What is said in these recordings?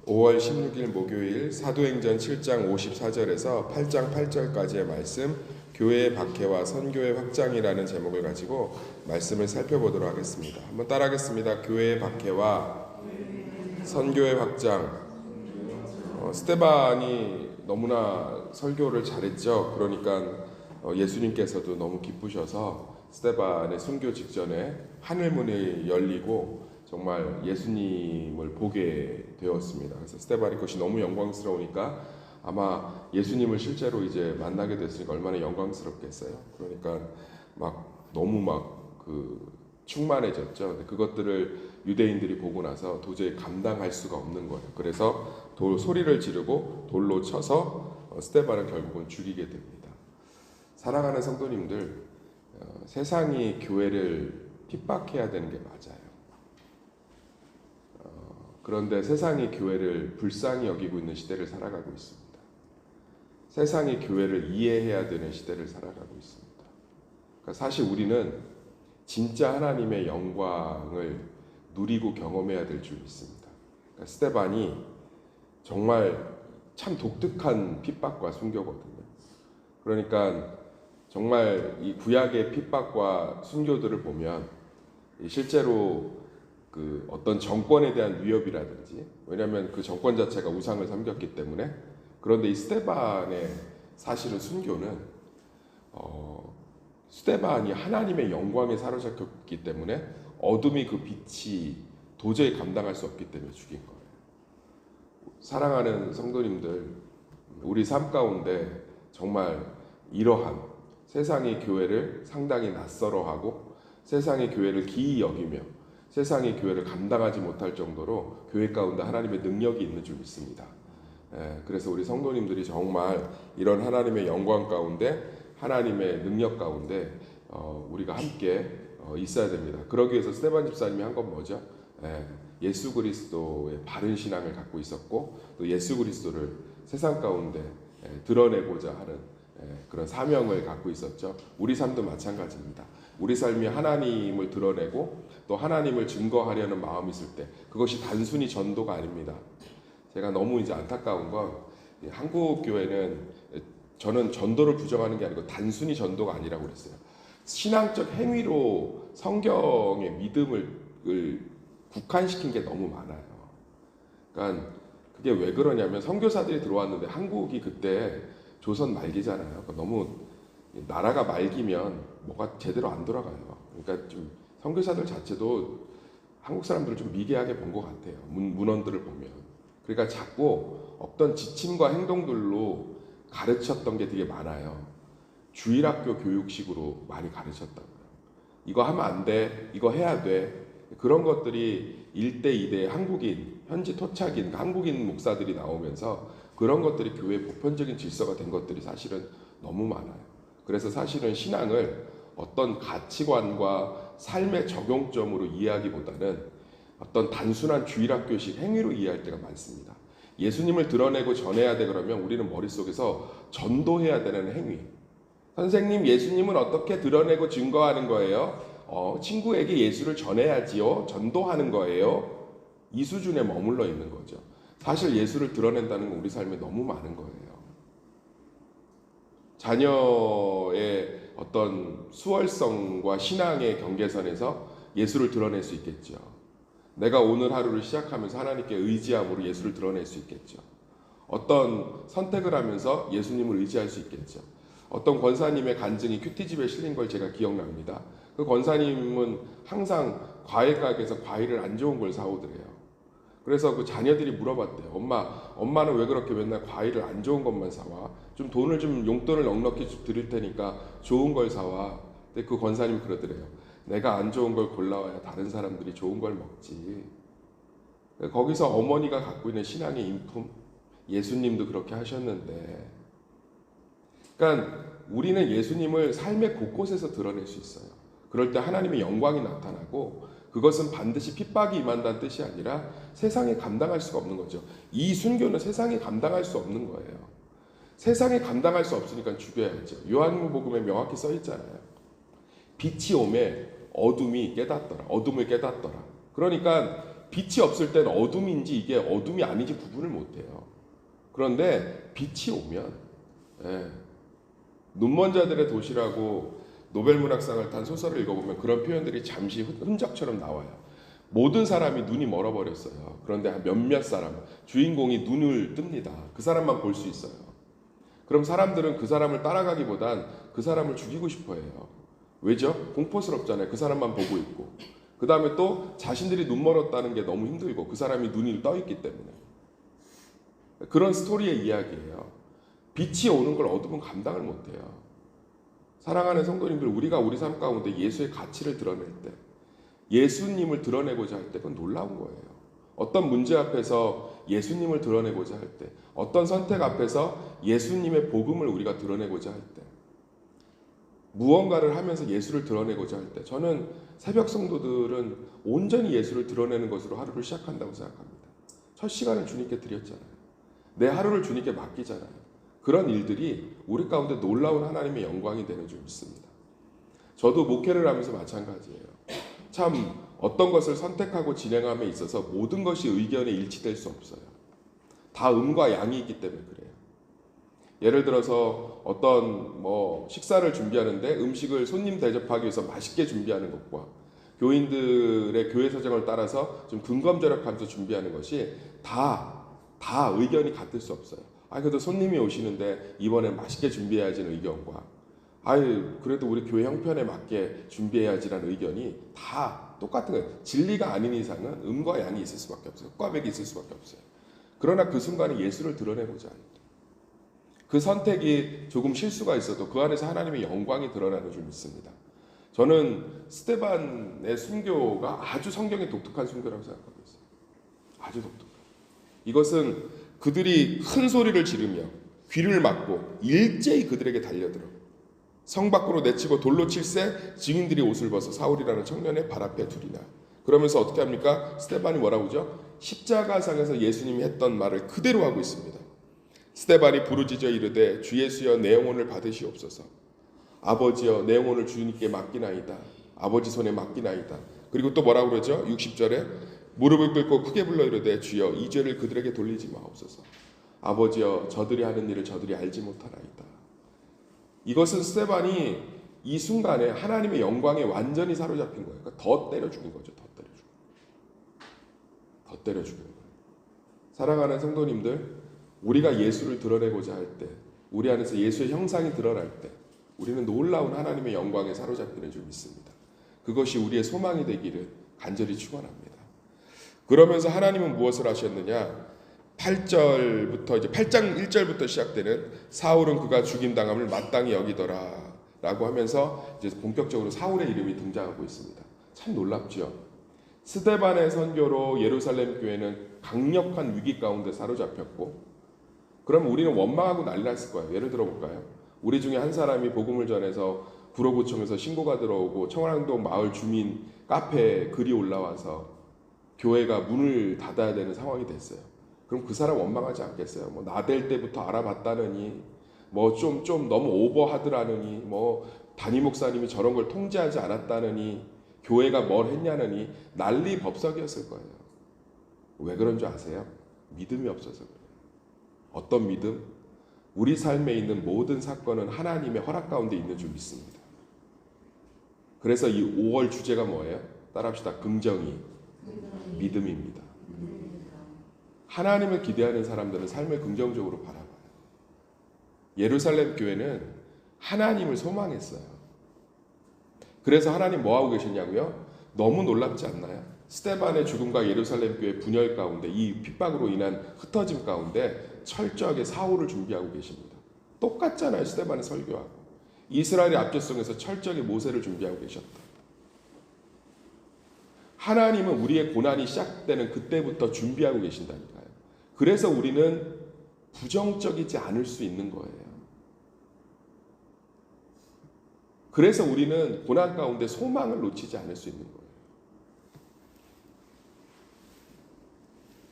5월 16일 목요일 사도행전 7장 54절에서 8장 8절까지의 말씀, 교회의 박해와 선교의 확장이라는 제목을 가지고 말씀을 살펴보도록 하겠습니다. 한번 따라하겠습니다. 교회의 박해와 선교의 확장. 스데반이 너무나 설교를 잘했죠. 그러니까 예수님께서도 너무 기쁘셔서 스데반의 순교 직전에 하늘문이 열리고 정말 예수님을 보게 되었습니다. 그래서 스데반이 그것이 너무 영광스러우니까 아마 예수님을 실제로 이제 만나게 됐으니까 얼마나 영광스럽겠어요. 그러니까 너무 충만해졌죠. 근데 그것들을 유대인들이 보고 나서 도저히 감당할 수가 없는 거예요. 그래서 소리를 지르고 돌로 쳐서 스데반을 결국은 죽이게 됩니다. 사랑하는 성도님들, 세상이 교회를 핍박해야 되는 게 맞아요. 그런데 세상이 교회를 불쌍히 여기고 있는 시대를 살아가고 있습니다. 세상이 교회를 이해해야 되는 시대를 살아가고 있습니다. 그러니까 사실 우리는 진짜 하나님의 영광을 누리고 경험해야 될 줄 믿습니다. 그러니까 스데반이 정말 참 독특한 핍박과 순교거든요. 그러니까 정말 이 구약의 핍박과 순교들을 보면 실제로 그 어떤 정권에 대한 위협이라든지, 왜냐하면 그 정권 자체가 우상을 섬겼기 때문에. 그런데 이 스데반의 사실은 순교는 스데반이 하나님의 영광에 사로잡혔기 때문에 어둠이 그 빛이 도저히 감당할 수 없기 때문에 죽인 거예요. 사랑하는 성도님들, 우리 삶 가운데 정말 이러한 세상이 교회를 상당히 낯설어하고 세상이 교회를 기이 여기며 세상이 교회를 감당하지 못할 정도로 교회 가운데 하나님의 능력이 있는 줄 믿습니다. 그래서 우리 성도님들이 정말 이런 하나님의 영광 가운데 하나님의 능력 가운데 우리가 함께 있어야 됩니다. 그러기 위해서 스데반 집사님이 한 건 뭐죠? 예수 그리스도의 바른 신앙을 갖고 있었고 또 예수 그리스도를 세상 가운데 드러내고자 하는 그런 사명을 갖고 있었죠. 우리 삶도 마찬가지입니다. 우리 삶이 하나님을 드러내고 또 하나님을 증거하려는 마음이 있을 때 그것이 단순히 전도가 아닙니다. 제가 너무 이제 안타까운 건 한국 교회는 저는 전도를 부정하는 게 아니고 단순히 전도가 아니라고 그랬어요. 신앙적 행위로 성경의 믿음을 국한시킨 게 너무 많아요. 그러니까 그게 왜 그러냐면 선교사들이 들어왔는데 한국이 그때 조선 말기잖아요. 그러니까 너무 나라가 말기면 뭐가 제대로 안 돌아가요. 그러니까 좀 선교사들 자체도 한국 사람들을 좀 미개하게 본 것 같아요. 문헌들을 보면. 그러니까 자꾸 어떤 지침과 행동들로 가르쳤던 게 되게 많아요. 주일학교 교육식으로 많이 가르쳤다고요. 이거 하면 안 돼. 이거 해야 돼. 그런 것들이 1대 2대 한국인, 현지 토착인 한국인 목사들이 나오면서 그런 것들이 교회의 보편적인 질서가 된 것들이 사실은 너무 많아요. 그래서 사실은 신앙을 어떤 가치관과 삶의 적용점으로 이해하기보다는 어떤 단순한 주일학교식 행위로 이해할 때가 많습니다. 예수님을 드러내고 전해야 돼 그러면 우리는 머릿속에서 전도해야 되는 행위. 선생님, 예수님은 어떻게 드러내고 증거하는 거예요? 친구에게 예수를 전해야지요. 전도하는 거예요. 이 수준에 머물러 있는 거죠. 사실 예수를 드러낸다는 건 우리 삶에 너무 많은 거예요. 자녀의 어떤 수월성과 신앙의 경계선에서 예수를 드러낼 수 있겠죠. 내가 오늘 하루를 시작하면서 하나님께 의지함으로 예수를 드러낼 수 있겠죠. 어떤 선택을 하면서 예수님을 의지할 수 있겠죠. 어떤 권사님의 간증이 큐티집에 실린 걸 제가 기억납니다. 그 권사님은 항상 과일 가게에서 과일을 안 좋은 걸 사오더래요. 그래서 그 자녀들이 물어봤대요. 엄마는 왜 그렇게 맨날 과일을 안 좋은 것만 사와? 좀 용돈을 넉넉히 드릴 테니까 좋은 걸 사와. 근데 그 권사님이 그러더래요. 내가 안 좋은 걸 골라와야 다른 사람들이 좋은 걸 먹지. 거기서 어머니가 갖고 있는 신앙의 인품, 예수님도 그렇게 하셨는데, 그러니까 우리는 예수님을 삶의 곳곳에서 드러낼 수 있어요. 그럴 때 하나님의 영광이 나타나고 그것은 반드시 핍박이 임한다는 뜻이 아니라 세상에 감당할 수가 없는 거죠. 이 순교는 세상에 감당할 수 없는 거예요. 세상에 감당할 수 없으니까 죽여야죠. 요한복음에 명확히 써 있잖아요. 빛이 오매 어둠을 깨닫더라. 그러니까 빛이 없을 땐 어둠인지 이게 어둠이 아닌지 구분을 못해요. 그런데 빛이 오면, 예, 눈먼 자들의 도시라고 노벨문학상을 탄 소설을 읽어보면 그런 표현들이 잠시 흔적처럼 나와요. 모든 사람이 눈이 멀어버렸어요. 그런데 한 몇몇 사람, 주인공이 눈을 뜹니다. 그 사람만 볼 수 있어요. 그럼 사람들은 그 사람을 따라가기보단 그 사람을 죽이고 싶어 해요. 왜죠? 공포스럽잖아요. 그 사람만 보고 있고. 그 다음에 또 자신들이 눈 멀었다는 게 너무 힘들고 그 사람이 눈이 떠 있기 때문에. 그런 스토리의 이야기예요. 빛이 오는 걸 어둠은 감당을 못해요. 사랑하는 성도님들, 우리가 우리 삶 가운데 예수의 가치를 드러낼 때, 예수님을 드러내고자 할 때 그건 놀라운 거예요. 어떤 문제 앞에서 예수님을 드러내고자 할 때, 어떤 선택 앞에서 예수님의 복음을 우리가 드러내고자 할 때, 무언가를 하면서 예수를 드러내고자 할 때, 저는 새벽 성도들은 온전히 예수를 드러내는 것으로 하루를 시작한다고 생각합니다. 첫 시간을 주님께 드렸잖아요. 내 하루를 주님께 맡기잖아요. 그런 일들이 우리 가운데 놀라운 하나님의 영광이 되는 줄 믿습니다. 저도 목회를 하면서 마찬가지예요. 참 어떤 것을 선택하고 진행함에 있어서 모든 것이 의견에 일치될 수 없어요. 다 음과 양이 있기 때문에 그래요. 예를 들어서 어떤 식사를 준비하는데 음식을 손님 대접하기 위해서 맛있게 준비하는 것과 교인들의 교회 사정을 따라서 좀 근검절약하면서 준비하는 것이 다 의견이 같을 수 없어요. 그래도 손님이 오시는데 이번엔 맛있게 준비해야지는 의견과 그래도 우리 교회 형편에 맞게 준비해야지라는 의견이 다 똑같은 거예요. 진리가 아닌 이상은 음과 양이 있을 수밖에 없어요. 흑과백이 있을 수밖에 없어요. 그러나 그 순간에 예수를 드러내고자 합니다. 그 선택이 조금 실수가 있어도 그 안에서 하나님의 영광이 드러나는 줄 믿습니다. 저는 스데반의 순교가 아주 성경에 독특한 순교라고 생각하고 있어요. 아주 독특한. 이것은 그들이 큰 소리를 지르며 귀를 막고 일제히 그들에게 달려들어 성 밖으로 내치고 돌로 칠세 증인들이 옷을 벗어 사울이라는 청년의 발 앞에 두리나. 그러면서 어떻게 합니까? 스데반이 뭐라고 하죠? 십자가상에서 예수님이 했던 말을 그대로 하고 있습니다. 스데반이 부르짖어 이르되 주 예수여 내 영혼을 받으시옵소서. 아버지여 내 영혼을 주님께 맡기나이다. 아버지 손에 맡기나이다. 그리고 또 뭐라고 그러죠? 60절에 무릎을 꿇고 크게 불러 이르되 주여 이 죄를 그들에게 돌리지 마옵소서. 아버지여 저들이 하는 일을 저들이 알지 못하나이다. 이것은 스데반이 이 순간에 하나님의 영광에 완전히 사로잡힌 거예요. 그러니까 더 때려 죽인 거죠. 더 때려 죽인 거예요. 사랑하는 성도님들, 우리가 예수를 드러내고자 할 때, 우리 안에서 예수의 형상이 드러날 때 우리는 놀라운 하나님의 영광에 사로잡히는 줄 믿습니다. 그것이 우리의 소망이 되기를 간절히 축원합니다. 그러면서 하나님은 무엇을 하셨느냐? 8절부터 이제 8장 1절부터 시작되는 사울은 그가 죽임 당함을 마땅히 여기더라 라고 하면서 이제 본격적으로 사울의 이름이 등장하고 있습니다. 참 놀랍죠. 스데반의 선교로 예루살렘 교회는 강력한 위기 가운데 사로잡혔고, 그럼 우리는 원망하고 난리 났을 거예요. 예를 들어 볼까요? 우리 중에 한 사람이 복음을 전해서 구로구청에서 신고가 들어오고 청량동 마을 주민 카페에 글이 올라와서 교회가 문을 닫아야 되는 상황이 됐어요. 그럼 그 사람 원망하지 않겠어요? 나댈 때부터 알아봤다느니, 좀 너무 오버하더라느니, 담임 목사님이 저런 걸 통제하지 않았다느니, 교회가 뭘 했냐느니 난리 법석이었을 거예요. 왜 그런 줄 아세요? 믿음이 없어서 그래요. 어떤 믿음? 우리 삶에 있는 모든 사건은 하나님의 허락 가운데 있는 줄 믿습니다. 그래서 이 5월 주제가 뭐예요? 따라합시다. 긍정이 믿음입니다. 하나님을 기대하는 사람들은 삶을 긍정적으로 바라봐요. 예루살렘 교회는 하나님을 소망했어요. 그래서 하나님 뭐 하고 계시냐고요? 너무 놀랍지 않나요? 스데반의 죽음과 예루살렘 교회 분열 가운데, 이 핍박으로 인한 흩어짐 가운데 철저하게 사울을 준비하고 계십니다. 똑같잖아요. 스데반의 설교하고. 이스라엘의 앞제성에서 철저하게 모세를 준비하고 계셨다. 하나님은 우리의 고난이 시작되는 그때부터 준비하고 계신다니까요. 그래서 우리는 부정적이지 않을 수 있는 거예요. 그래서 우리는 고난 가운데 소망을 놓치지 않을 수 있는 거예요.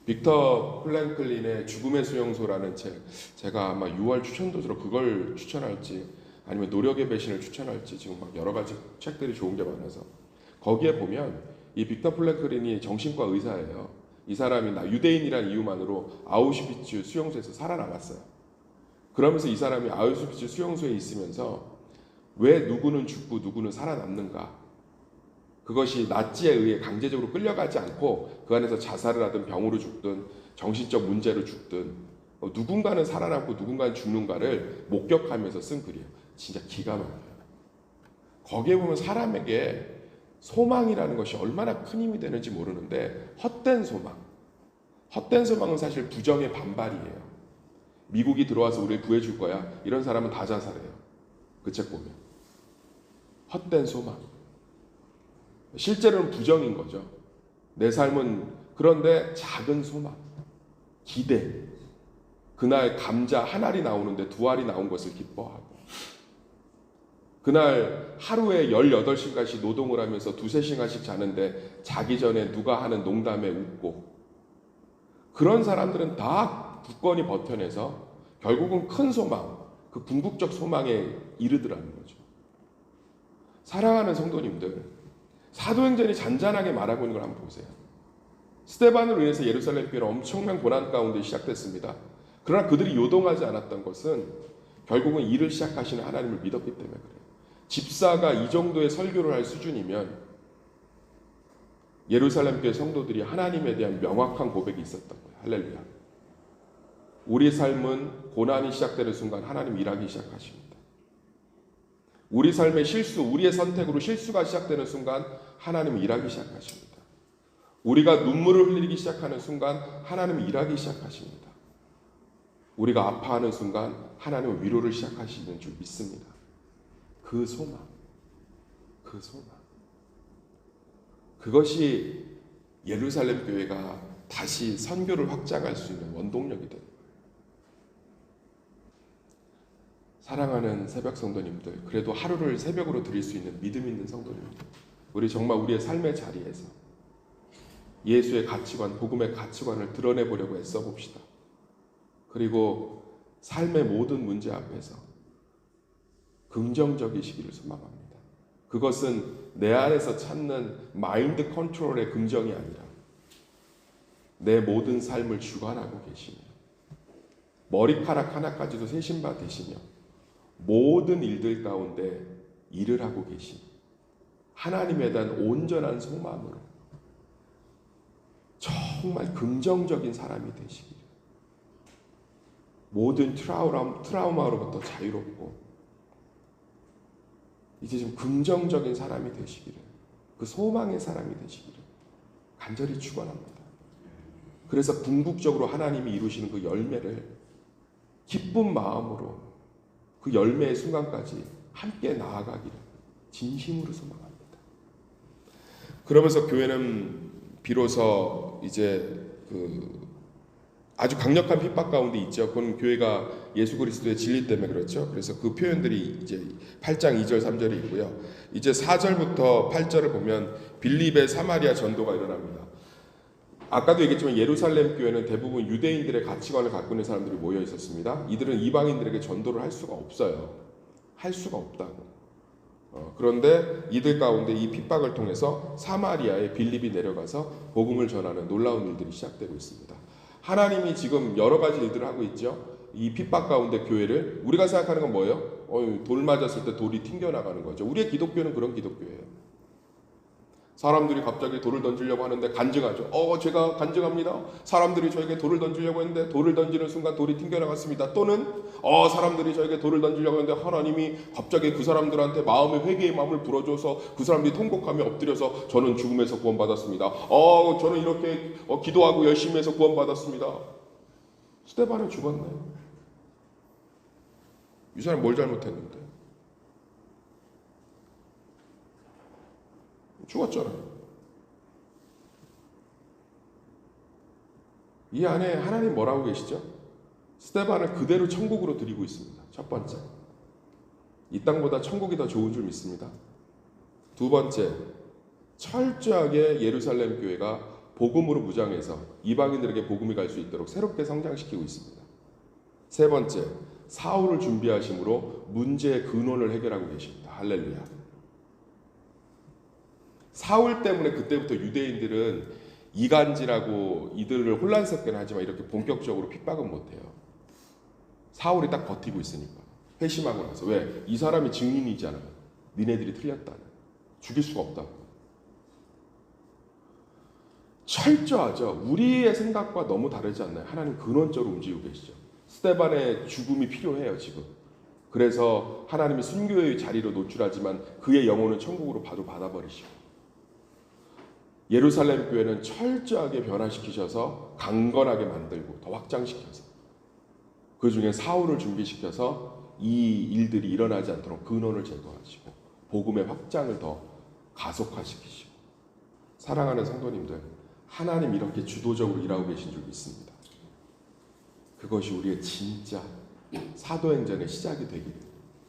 빅터 플랭클린의 죽음의 수용소라는 책, 제가 아마 6월 추천도서로 그걸 추천할지 아니면 노력의 배신을 추천할지 지금 막 여러 가지 책들이 좋은 게 많아서, 거기에 보면 이 빅터 프랭클린이 정신과 의사예요. 이 사람이 유대인이라는 이유만으로 아우슈비츠 수용소에서 살아남았어요. 그러면서 이 사람이 아우슈비츠 수용소에 있으면서 왜 누구는 죽고 누구는 살아남는가? 그것이 나치에 의해 강제적으로 끌려가지 않고 그 안에서 자살을 하든 병으로 죽든 정신적 문제로 죽든 누군가는 살아남고 누군가는 죽는가를 목격하면서 쓴 글이에요. 진짜 기가 막혀요. 거기에 보면 사람에게 소망이라는 것이 얼마나 큰 힘이 되는지 모르는데 헛된 소망. 헛된 소망은 사실 부정의 반발이에요. 미국이 들어와서 우리를 구해줄 거야. 이런 사람은 다 자살해요. 그 책 보면. 헛된 소망. 실제로는 부정인 거죠. 내 삶은 그런데 작은 소망, 기대. 그날 감자 한 알이 나오는데 두 알이 나온 것을 기뻐하고 그날 하루에 18시간씩 노동을 하면서 2-3시간씩 자는데 자기 전에 누가 하는 농담에 웃고 그런 사람들은 다 굳건히 버텨내서 결국은 큰 소망, 그 궁극적 소망에 이르더라는 거죠. 사랑하는 성도님들, 사도행전이 잔잔하게 말하고 있는 걸 한번 보세요. 스데반으로 인해서 예루살렘 교회는 엄청난 고난 가운데 시작됐습니다. 그러나 그들이 요동하지 않았던 것은 결국은 일을 시작하시는 하나님을 믿었기 때문에 그래요. 집사가 이 정도의 설교를 할 수준이면 예루살렘 교회 성도들이 하나님에 대한 명확한 고백이 있었던 거예요. 할렐루야. 우리 삶은 고난이 시작되는 순간 하나님 일하기 시작하십니다. 우리 삶의 실수, 우리의 선택으로 실수가 시작되는 순간 하나님 일하기 시작하십니다. 우리가 눈물을 흘리기 시작하는 순간 하나님 일하기 시작하십니다. 우리가 아파하는 순간 하나님은 위로를 시작하시는 줄 믿습니다. 그 소망, 그 소망. 그것이 예루살렘 교회가 다시 선교를 확장할 수 있는 원동력이 됩니다. 사랑하는 새벽 성도님들, 그래도 하루를 새벽으로 드릴 수 있는 믿음 있는 성도님들, 우리 정말 우리의 삶의 자리에서 예수의 가치관, 복음의 가치관을 드러내보려고 애써 봅시다. 그리고 삶의 모든 문제 앞에서 긍정적이시기를 소망합니다. 그것은 내 안에서 찾는 마인드 컨트롤의 긍정이 아니라 내 모든 삶을 주관하고 계시며 머리카락 하나까지도 세신 바 되시며 모든 일들 가운데 일을 하고 계신 하나님에 대한 온전한 소망으로 정말 긍정적인 사람이 되시기를, 모든 트라우마로부터 자유롭고 이제 좀 긍정적인 사람이 되시기를, 그 소망의 사람이 되시기를 간절히 축원합니다. 그래서 궁극적으로 하나님이 이루시는 그 열매를 기쁜 마음으로 그 열매의 순간까지 함께 나아가기를 진심으로 소망합니다. 그러면서 교회는 비로소 이제 아주 강력한 핍박 가운데 있죠. 그건 교회가 예수 그리스도의 진리 때문에 그렇죠. 그래서 그 표현들이 이제 8장 2절 3절에 있고요. 이제 4절부터 8절을 보면 빌립의 사마리아 전도가 일어납니다. 아까도 얘기했지만 예루살렘 교회는 대부분 유대인들의 가치관을 갖고 있는 사람들이 모여 있었습니다. 이들은 이방인들에게 전도를 할 수가 없어요. 할 수가 없다고. 그런데 이들 가운데 이 핍박을 통해서 사마리아에 빌립이 내려가서 복음을 전하는 놀라운 일들이 시작되고 있습니다. 하나님이 지금 여러 가지 일들을 하고 있죠. 이 핍박 가운데 교회를 우리가 생각하는 건 뭐예요? 돌 맞았을 때 돌이 튕겨나가는 거죠. 우리의 기독교는 그런 기독교예요. 사람들이 갑자기 돌을 던지려고 하는데 간증하죠. 제가 간증합니다. 사람들이 저에게 돌을 던지려고 했는데 돌을 던지는 순간 돌이 튕겨나갔습니다. 또는 사람들이 저에게 돌을 던지려고 했는데 하나님이 갑자기 그 사람들한테 마음의 회개의 마음을 불어줘서 그 사람들이 통곡하며 엎드려서 저는 죽음에서 구원받았습니다. 저는 이렇게 기도하고 열심히 해서 구원받았습니다. 스데반은 죽었네요. 이 사람 뭘 잘못했는데? 죽었잖아요. 이 안에 하나님 뭐라고 계시죠? 스데반을 그대로 천국으로 드리고 있습니다. 첫 번째, 이 땅보다 천국이 더 좋은 줄 믿습니다. 두 번째, 철저하게 예루살렘 교회가 복음으로 무장해서 이방인들에게 복음이 갈 수 있도록 새롭게 성장시키고 있습니다. 세 번째, 사울을 준비하심으로 문제의 근원을 해결하고 계십니다. 할렐루야. 사울 때문에 그때부터 유대인들은 이간질하고 이들을 혼란스럽게 하지만 이렇게 본격적으로 핍박은 못해요. 사울이 딱 버티고 있으니까. 회심하고 나서. 왜? 이 사람이 증인이잖아. 니네들이 틀렸다는. 죽일 수가 없다고. 철저하죠. 우리의 생각과 너무 다르지 않나요? 하나님 근원적으로 움직이고 계시죠. 스데반의 죽음이 필요해요, 지금. 그래서 하나님이 순교의 자리로 노출하지만 그의 영혼은 천국으로 바로 받아버리시고, 예루살렘 교회는 철저하게 변화시키셔서 강건하게 만들고 더 확장시켜서, 그 중에 사울을 준비시켜서 이 일들이 일어나지 않도록 근원을 제거하시고 복음의 확장을 더 가속화시키시고. 사랑하는 성도님들, 하나님 이렇게 주도적으로 일하고 계신 줄 믿습니다. 그것이 우리의 진짜 사도행전의 시작이 되기를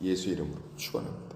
예수의 이름으로 축원합니다.